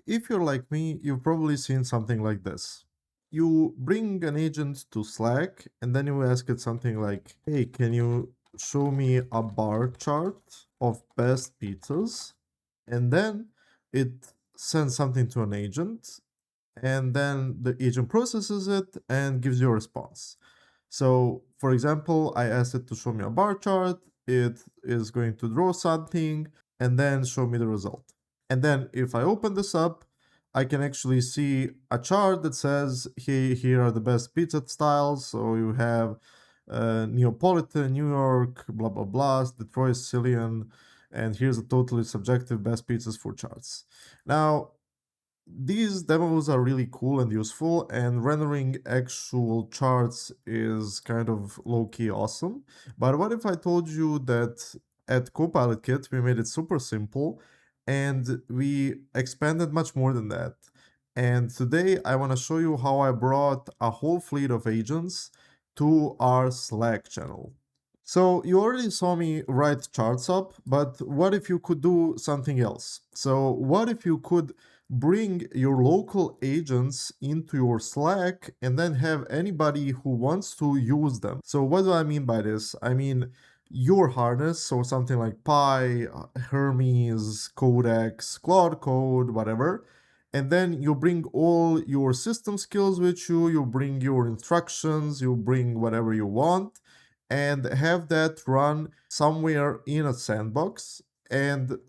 If you're like me, you've probably seen something like this. You bring an agent to Slack and then you ask it something like, hey, can you show me a bar chart of best pizzas? And then it sends something to an agent, and then the agent processes it and gives you a response. So, for example, I asked it to show me a bar chart, it is going to draw something and then show me the result. And then if I open this up, I can actually see a chart that says, hey, here are the best pizza styles. So you have Neapolitan, New York, blah, blah, blah, Detroit, Sicilian, and here's a totally subjective best pizzas for charts. Now, these demos are really cool and useful, and rendering actual charts is kind of low-key awesome. But what if I told you that at CopilotKit we made it super simple and we expanded much more than that? And today I want to show you how I brought a whole fleet of agents to our Slack channel. So you already saw me write charts up, but what if you could do something else? So what if you could bring your local agents into your Slack and then have anybody who wants to use them? So what do I mean by this? I mean your harness, so something like Pi, Hermes, Codex, Cloud Code, whatever. And then you bring all your system skills with you, you bring your instructions, you bring whatever you want, and have that run somewhere in a sandbox and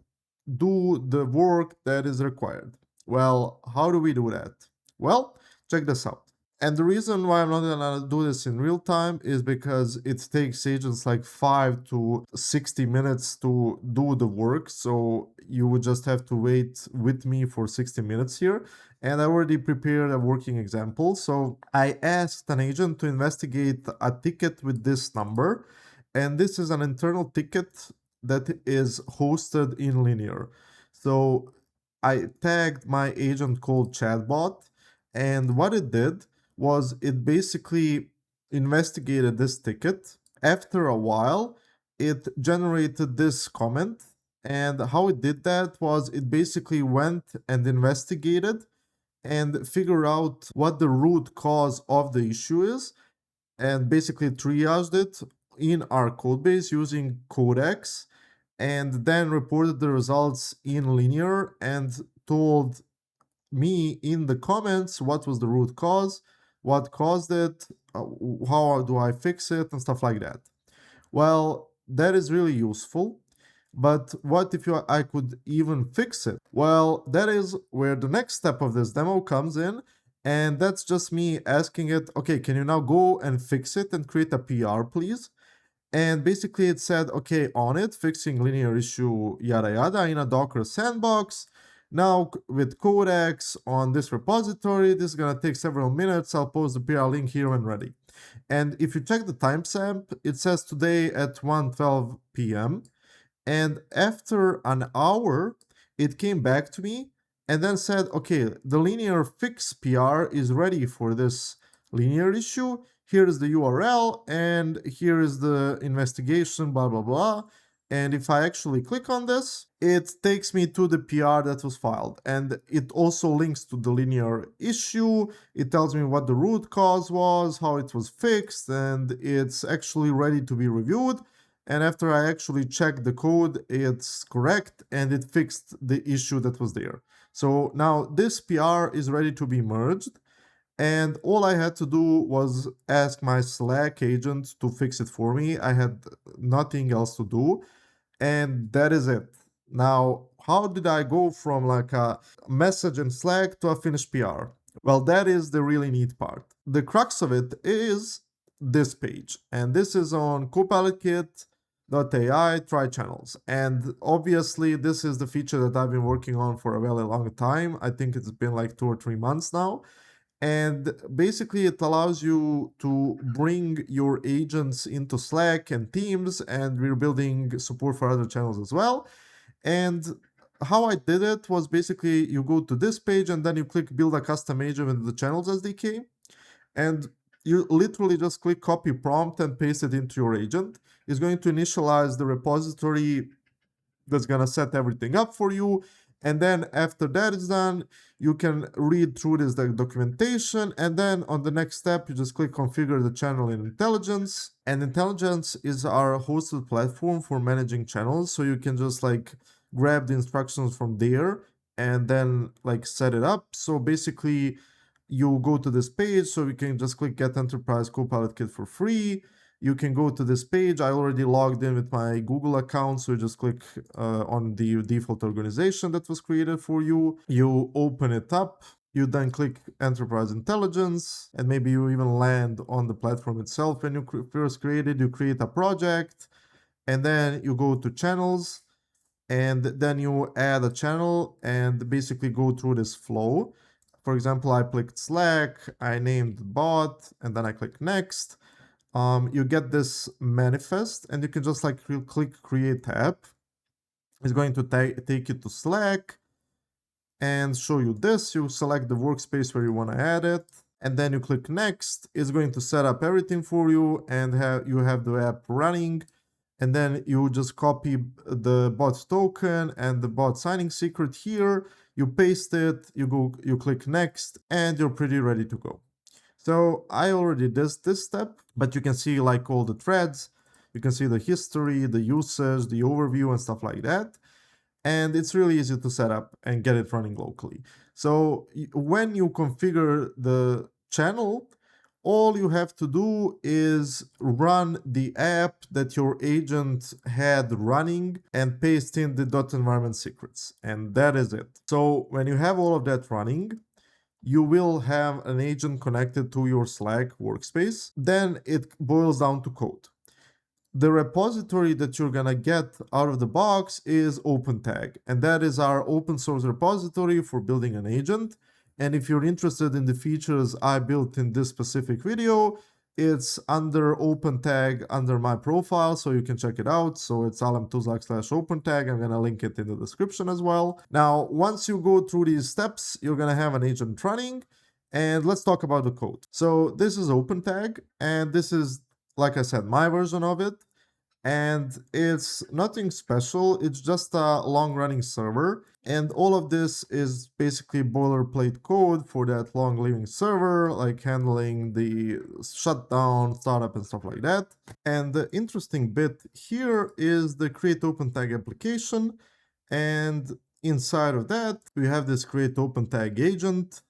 do the work that is required. Well, how do we do that? Well, check this out. And the reason why I'm not gonna do this in real time is because it takes agents like 5 to 60 minutes to do the work. So you would just have to wait with me for 60 minutes here. And I already prepared a working example. So I asked an agent to investigate a ticket with this number. And this is an internal ticket that is hosted in Linear. So I tagged my agent called chatbot, and what it did was it basically investigated this ticket. After a while, it generated this comment. And how it did that was it basically went and investigated and figured out what the root cause of the issue is and basically triaged it in our codebase using Codex and then reported the results in Linear and told me in the comments what was the root cause, what caused it, how do I fix it, and stuff like that. Well, that is really useful. But what if I could even fix it? Well, that is where the next step of this demo comes in. And that's just me asking it, okay, can you now go and fix it and create a PR, please? And basically it said, okay, on it, fixing linear issue, yada yada, in a Docker sandbox. Now with Codex on this repository, this is gonna take several minutes. I'll post the PR link here when ready. And if you check the timestamp, it says today at 1:12 p.m. And after an hour, it came back to me and then said, okay, the linear fix PR is ready for this linear issue. Here is the URL and here is the investigation, blah, blah, blah. And if I actually click on this, it takes me to the PR that was filed. And it also links to the linear issue. It tells me what the root cause was, how it was fixed, and it's actually ready to be reviewed. And after I actually checked the code, it's correct and it fixed the issue that was there. So now this PR is ready to be merged. And all I had to do was ask my Slack agent to fix it for me. I had nothing else to do. And that is it. Now, how did I go from like a message in Slack to a finished PR? Well, that is the really neat part. The crux of it is this page. And this is on CopilotKit.ai triages. And obviously, this is the feature that I've been working on for a very long time. I think it's been like 2 or 3 months now. And basically, it allows you to bring your agents into Slack and Teams, and we're building support for other channels as well. And how I did it was basically you go to this page and then you click build a custom agent with the channels SDK. And you literally just click copy prompt and paste it into your agent. It's going to initialize the repository that's going to set everything up for you. And then after that is done, you can read through this documentation. And then on the next step, you just click configure the channel in intelligence. And intelligence is our hosted platform for managing channels. So you can just like grab the instructions from there and then like set it up. So basically you go to this page, so we can just click get enterprise Copilot Kit for free. You can go to this page. I already logged in with my Google account, so you just click on the default organization that was created for you. You open it up. You then click Enterprise Intelligence, and maybe you even land on the platform itself. When you first create it, you create a project, and then you go to Channels, and then you add a channel and basically go through this flow. For example, I clicked Slack, I named bot, and then I click Next. You get this manifest, and you can just like click Create App. It's going to take you to Slack and show you this. You select the workspace where you want to add it, and then you click Next. It's going to set up everything for you, and you have the app running. And then you just copy the bot token and the bot signing secret here. You paste it, you click Next, and you're pretty ready to go. So I already did this step, but you can see like all the threads, you can see the history, the usage, the overview and stuff like that. And it's really easy to set up and get it running locally. So when you configure the channel, all you have to do is run the app that your agent had running and paste in the .environment secrets. And that is it. So when you have all of that running, you will have an agent connected to your Slack workspace. Then it boils down to code. The repository that you're gonna get out of the box is opentag, and that is our open source repository for building an agent. And if you're interested in the features I built in this specific video, it's under opentag under my profile, so you can check it out. So it's alamtuzak/opentag. I'm gonna link it in the description as well. Now, once you go through these steps, you're gonna have an agent running. And let's talk about the code. So this is opentag, and this is, like I said, my version of it. And it's nothing special, it's just a long-running server. And all of this is basically boilerplate code for that long-living server, like handling the shutdown, startup, and stuff like that. And the interesting bit here is the create opentag application. And inside of that, we have this create opentag agent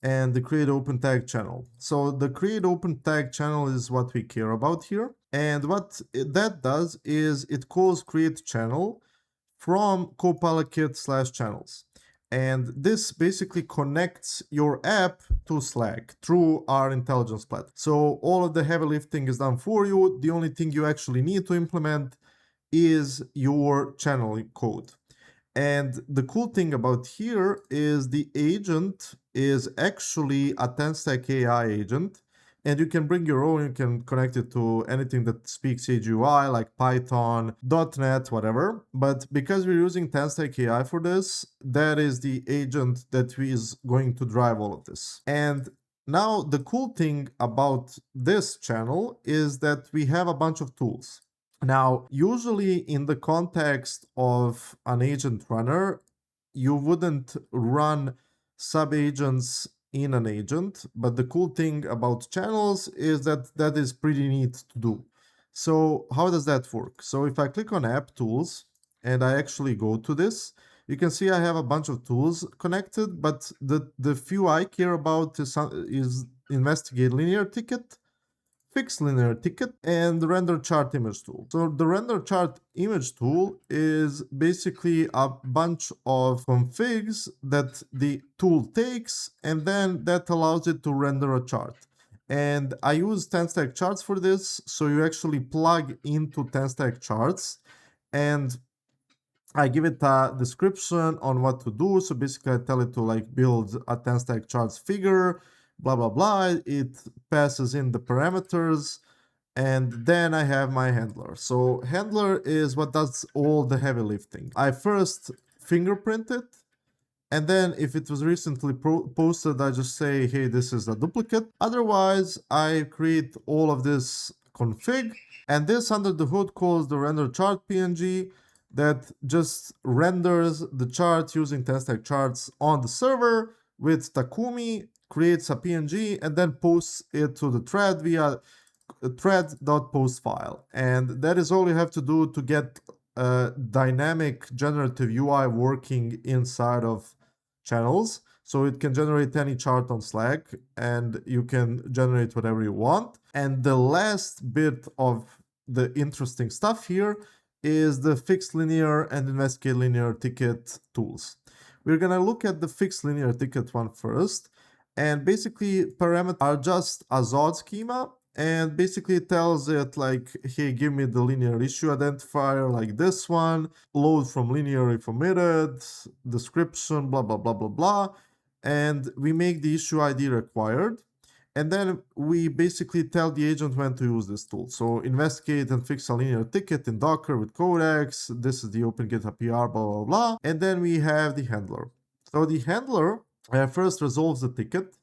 and the create opentag channel. So the create opentag channel is what we care about here. And what that does is it calls createChannel from CopilotKit/channels. And this basically connects your app to Slack through our intelligence platform. So all of the heavy lifting is done for you. The only thing you actually need to implement is your channel code. And the cool thing about here is the agent is actually a TanStack AI agent, and you can bring your own. You can connect it to anything that speaks AGUI like Python, .NET, whatever. But because we're using TanStack AI for this, that is the agent that is going to drive all of this. And now the cool thing about this channel is that we have a bunch of tools. Now, usually in the context of an agent runner, you wouldn't run sub-agents in an agent, but the cool thing about channels is that that is pretty neat to do. So how does that work? So if I click on App Tools and I actually go to this, you can see I have a bunch of tools connected, but the few I care about is Investigate Linear Ticket, Fix Linear Ticket, and the Render Chart Image tool. So the Render Chart Image tool is basically a bunch of configs that the tool takes, and then that allows it to render a chart. And I use TanStack charts for this, so you actually plug into TanStack charts, and I give it a description on what to do. So basically I tell it to like build a TanStack charts figure, blah, blah, blah. It passes in the parameters, and then I have my handler. So handler is what does all the heavy lifting. I first fingerprint it, and then if it was recently posted, I just say, hey, this is a duplicate. Otherwise, I create all of this config, and this under the hood calls the render chart PNG. that just renders the chart using TanStack charts on the server with Takumi, creates a PNG, and then posts it to the thread via a thread.post file. And that is all you have to do to get a dynamic generative UI working inside of channels. So it can generate any chart on Slack, and you can generate whatever you want. And the last bit of the interesting stuff here is the fixed linear and investigate linear ticket tools. We're gonna look at the fixed linear ticket one first. And basically parameters are just a Zod schema, and basically it tells it like, hey, give me the linear issue identifier like this one, load from linear if omitted, description, blah, blah, blah, blah, blah. And we make the issue ID required. And then we basically tell the agent when to use this tool. So investigate and fix a linear ticket in Docker with Codex. This is the open GitHub PR, blah, blah, blah. And then we have the handler. So the handler first resolves the ticket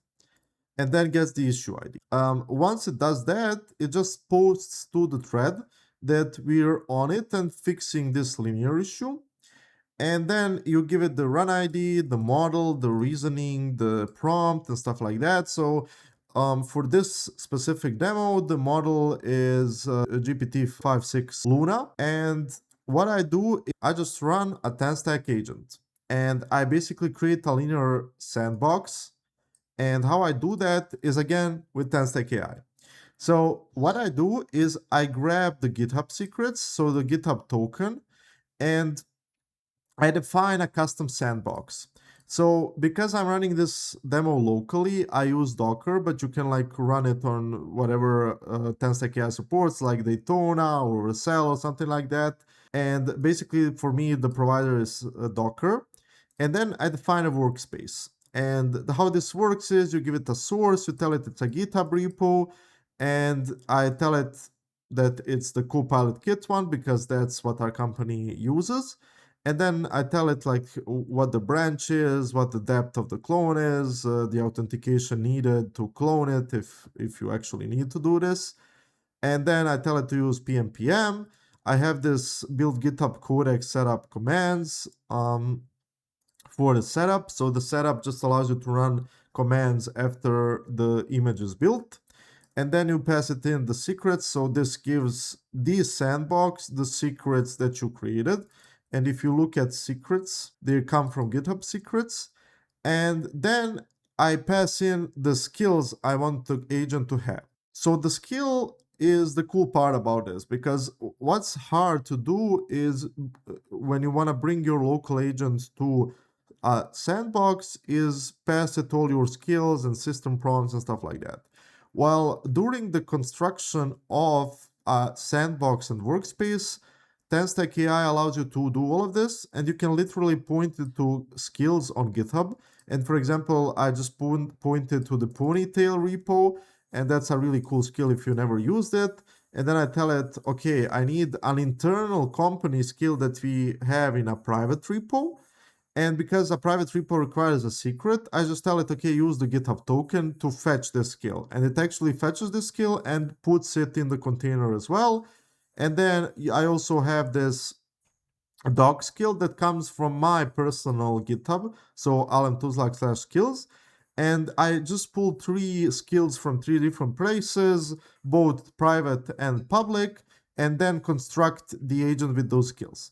and then gets the issue ID. Once it does that, it just posts to the thread that we're on it and fixing this linear issue. And then you give it the run ID, the model, the reasoning, the prompt, and stuff like that. So for this specific demo, the model is GPT-5.6 Luna. And what I do is I just run a TanStack agent. And I basically create a linear sandbox. And how I do that is, again, with TanStack AI. So what I do is I grab the GitHub secrets, so the GitHub token, and I define a custom sandbox. So because I'm running this demo locally, I use Docker, but you can like run it on whatever TanStack AI supports, like Daytona or Vercel or something like that. And basically for me, the provider is Docker. And then I define a workspace. And how this works is you give it a source, you tell it it's a GitHub repo, and I tell it that it's the CopilotKit one because that's what our company uses. And then I tell it like what the branch is, what the depth of the clone is, the authentication needed to clone it if you actually need to do this. And then I tell it to use pnpm. I have this build GitHub Codex setup commands for the setup. So the setup just allows you to run commands after the image is built. And then you pass it in the secrets. So this gives this sandbox the secrets that you created. And if you look at secrets, they come from GitHub secrets. And then I pass in the skills I want the agent to have. So the skill is the cool part about this, because what's hard to do is when you want to bring your local agent to a sandbox is pass it all your skills and system prompts and stuff like that. While during the construction of a sandbox and workspace, TanStack AI allows you to do all of this, and you can literally point it to skills on GitHub. And for example, I just pointed to the ponytail repo, and that's a really cool skill if you never used it. And then I tell it, okay, I need an internal company skill that we have in a private repo. And because a private repo requires a secret, I just tell it, okay, use the GitHub token to fetch this skill. And it actually fetches this skill and puts it in the container as well. And then I also have this doc skill that comes from my personal GitHub. So alan_skills. And I just pulled 3 skills from 3 different places, both private and public, and then construct the agent with those skills.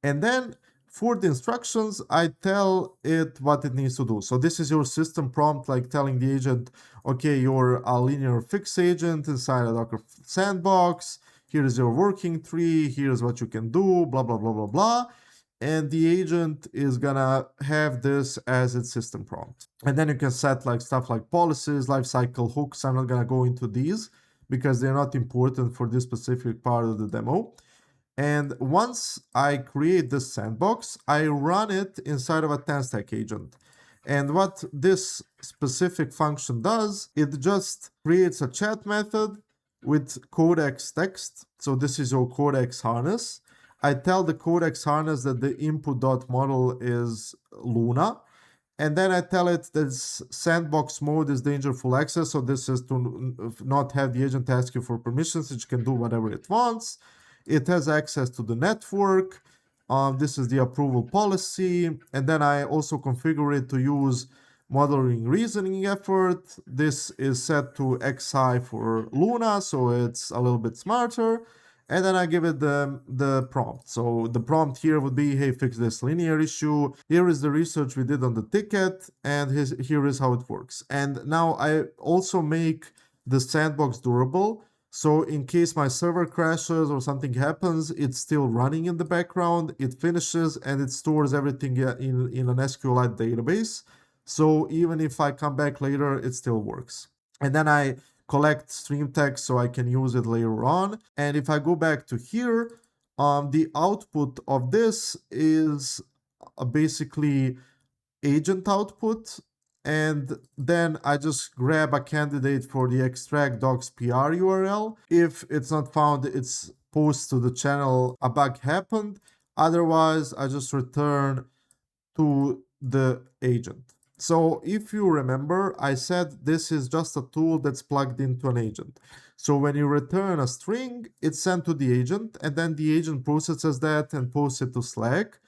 And then for the instructions, I tell it what it needs to do. So this is your system prompt, like telling the agent, okay, you're a linear fix agent inside a Docker sandbox. Here is your working tree. Here's what you can do, blah, blah, blah, blah, blah. And the agent is gonna have this as its system prompt. And then you can set like stuff like policies, lifecycle hooks. I'm not gonna go into these because they're not important for this specific part of the demo. And once I create this sandbox, I run it inside of a TanStack agent. And what this specific function does, it just creates a chat method with Codex text. So this is your Codex harness. I tell the Codex harness that the input.model is Luna. And then I tell it that sandbox mode is dangerful access. So this is to not have the agent ask you for permissions. It can do whatever it wants. It has access to the network. This is the approval policy. And then I also configure it to use modeling reasoning effort. This is set to XI for Luna, so it's a little bit smarter. And then I give it the prompt. So the prompt here would be, hey, fix this linear issue. Here is the research we did on the ticket, and here is how it works. And now I also make the sandbox durable. So in case my server crashes or something happens, it's still running in the background, it finishes, and it stores everything in an SQLite database. So even if I come back later, it still works. And then I collect stream text so I can use it later on. And if I go back to here, the output of this is basically agent output. And then I just grab a candidate for the extract docs PR URL. If it's not found, it's post to the channel a bug happened. Otherwise, I just return to the agent. So if you remember, I said this is just a tool that's plugged into an agent. So when you return a string, it's sent to the agent, and then the agent processes that and posts it to Slack.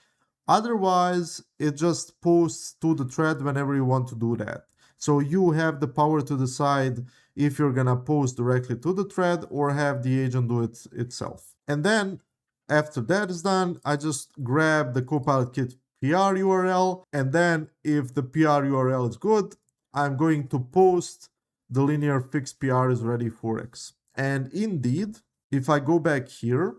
Otherwise, it just posts to the thread whenever you want to do that. So you have the power to decide if you're gonna post directly to the thread or have the agent do it itself. And then after that is done, I just grab the CopilotKit PR URL, and then if the PR URL is good, I'm going to post the linear fix PR is ready for X. And indeed, if I go back here,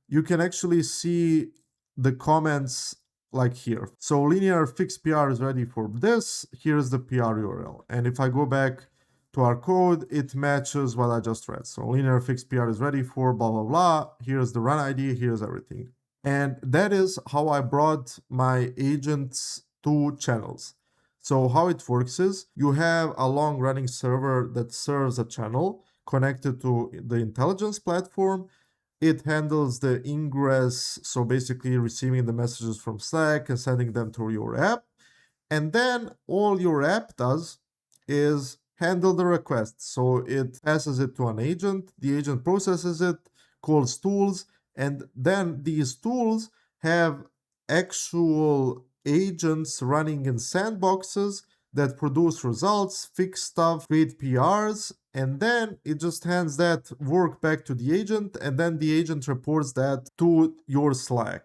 you can actually see the comments like here. So linear fix PR is ready for this. Here's the PR URL. And if I go back to our code, it matches what I just read. So linear fix PR is ready for blah, blah, blah. Here's the run ID. Here's everything. And that is how I brought my agents to channels. So how it works is you have a long running server that serves a channel connected to the intelligence platform. It handles the ingress, so basically receiving the messages from Slack and sending them to your app. And then all your app does is handle the request. So it passes it to an agent, the agent processes it, calls tools, and then these tools have actual agents running in sandboxes that produce results, fix stuff, create PRs, and then it just hands that work back to the agent, and then the agent reports that to your Slack.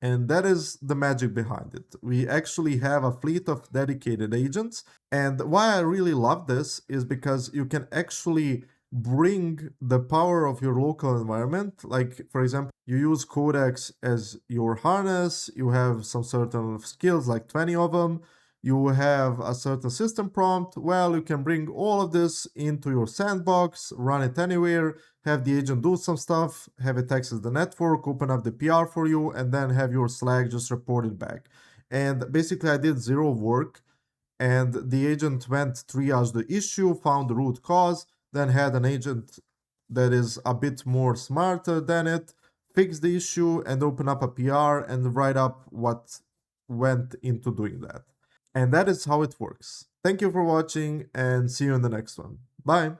And that is the magic behind it. We actually have a fleet of dedicated agents. And why I really love this is because you can actually bring the power of your local environment. Like, for example, you use Codex as your harness, you have some certain skills, like 20 of them, you have a certain system prompt. Well, you can bring all of this into your sandbox, run it anywhere, have the agent do some stuff, have it access the network, open up the PR for you, and then have your Slack just report it back. And basically I did zero work, and the agent went triage the issue, found the root cause, then had an agent that is a bit more smarter than it, fix the issue and open up a PR and write up what went into doing that. And that is how it works. Thank you for watching and see you in the next one. Bye.